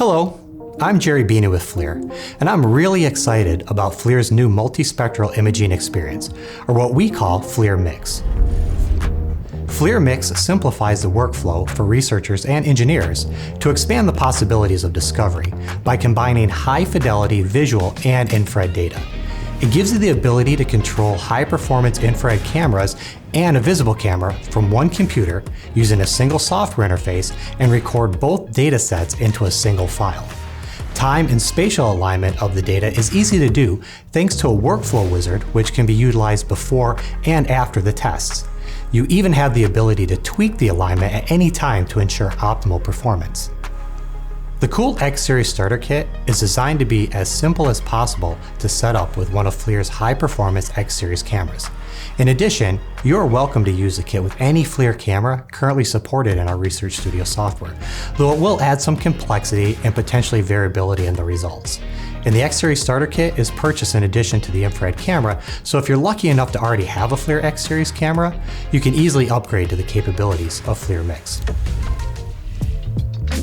Hello, I'm Jerry Beeney with FLIR, and I'm really excited about FLIR's new multispectral imaging experience, or what we call FLIR Mix. FLIR Mix simplifies the workflow for researchers and engineers to expand the possibilities of discovery by combining high-fidelity visual and infrared data. It gives you the ability to control high-performance infrared cameras and a visible camera from one computer using a single software interface and record both data sets into a single file. Time and spatial alignment of the data is easy to do thanks to a workflow wizard which can be utilized before and after the tests. You even have the ability to tweak the alignment at any time to ensure optimal performance. The cool X-Series starter kit is designed to be as simple as possible to set up with one of FLIR's high-performance X-Series cameras. In addition, you are welcome to use the kit with any FLIR camera currently supported in our Research Studio software, though it will add some complexity and potentially variability in the results. And the X-Series starter kit is purchased in addition to the infrared camera, so if you're lucky enough to already have a FLIR X-Series camera, you can easily upgrade to the capabilities of FLIR Mix.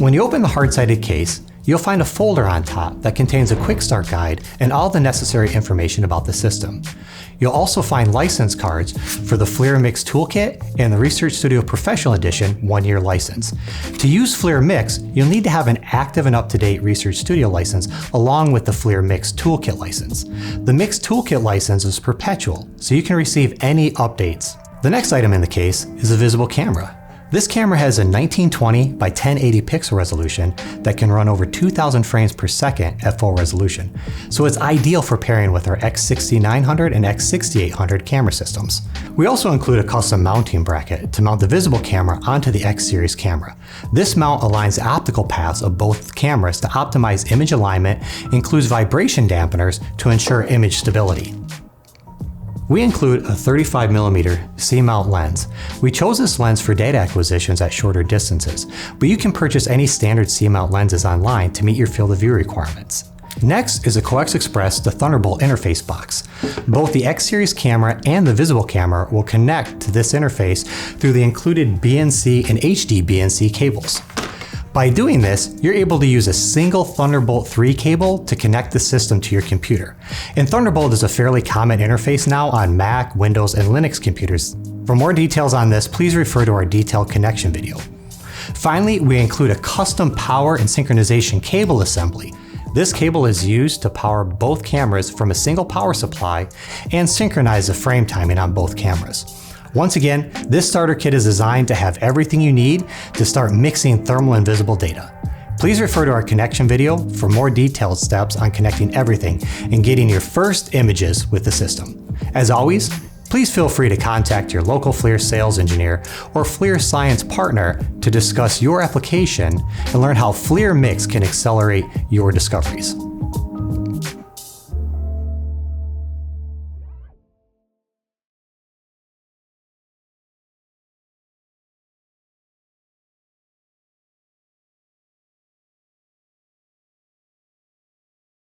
When you open the hard-sided case, you'll find a folder on top that contains a quick start guide and all the necessary information about the system. You'll also find license cards for the FLIR Mix Toolkit and the Research Studio Professional Edition 1-year license. To use FLIR Mix, you'll need to have an active and up-to-date Research Studio license along with the FLIR Mix Toolkit license. The Mix Toolkit license is perpetual, so you can receive any updates. The next item in the case is a visible camera. This camera has a 1920 by 1080 pixel resolution that can run over 2,000 frames per second at full resolution, so it's ideal for pairing with our X6900 and X6800 camera systems. We also include a custom mounting bracket to mount the visible camera onto the X-Series camera. This mount aligns the optical paths of both cameras to optimize image alignment and includes vibration dampeners to ensure image stability. We include a 35mm C-mount lens. We chose this lens for data acquisitions at shorter distances, but you can purchase any standard C-mount lenses online to meet your field of view requirements. Next is a Coax Express to Thunderbolt interface box. Both the X-Series camera and the visible camera will connect to this interface through the included BNC and HD BNC cables. By doing this, you're able to use a single Thunderbolt 3 cable to connect the system to your computer. And Thunderbolt is a fairly common interface now on Mac, Windows, and Linux computers. For more details on this, please refer to our detailed connection video. Finally, we include a custom power and synchronization cable assembly. This cable is used to power both cameras from a single power supply and synchronize the frame timing on both cameras. Once again, this starter kit is designed to have everything you need to start mixing thermal and visible data. Please refer to our connection video for more detailed steps on connecting everything and getting your first images with the system. As always, please feel free to contact your local FLIR sales engineer or FLIR science partner to discuss your application and learn how FLIR Mix can accelerate your discoveries.